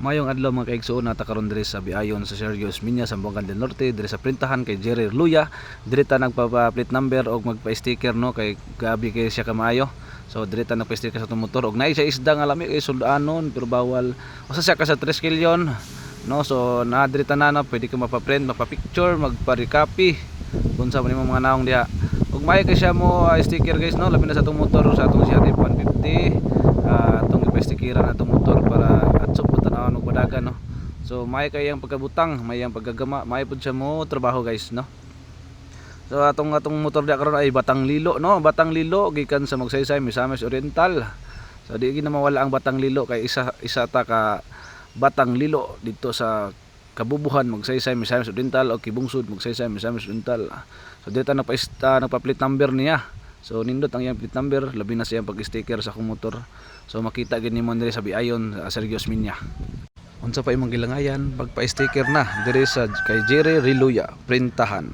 Mayong adlaw mga kaigsuon nata karon diri sa Biayon sa Sergio Osmeña sa Zamboanga del Norte diri sa printahan kay Jerry Luya. Diri ta nagpa-plate number og magpa-sticker no kay gabi kay siya kamaayo. So diri ta nagpa-sticker sa atong motor og naay siya isda nga lami kay suldanon pero bawal. Usa siya ka sa 3 kilyon no. So na diri ta na pwede ka mapa-print, mapa-picture, magpa-recopy unsa man imong mga naong diha. Ug may kay siya mo sticker guys no labi na sa atong motor sa atong Fiat F-150. Atong ipa-stickeran atong motor para atsop tanawan og badagan no. So may kayang pagkabutang, may yang pagagama, may pud siya mo trabaho guys no. So atong motor dia karon ay Batang Lilo no, Batang Lilo gikan sa Magsaysay, Misamis Oriental. So di gyud na mawala ang Batang Lilo kay isa ta ka Batang Lilo dito sa Kabubuhan, Magsaysay, Misamis Oriental o Kibungsod, Magsaysay, Misamis Oriental. So dito nagpa-plate number niya. So nindot ang iyang plate number, labi na siyang pag-sticker sa akong motor. So makita gid nimo diri sa Biayon sa Sergio Osmeña. Unsa pa imong gilangayan, pagpa-sticker na diri sa kay Jerry Riluya, printahan.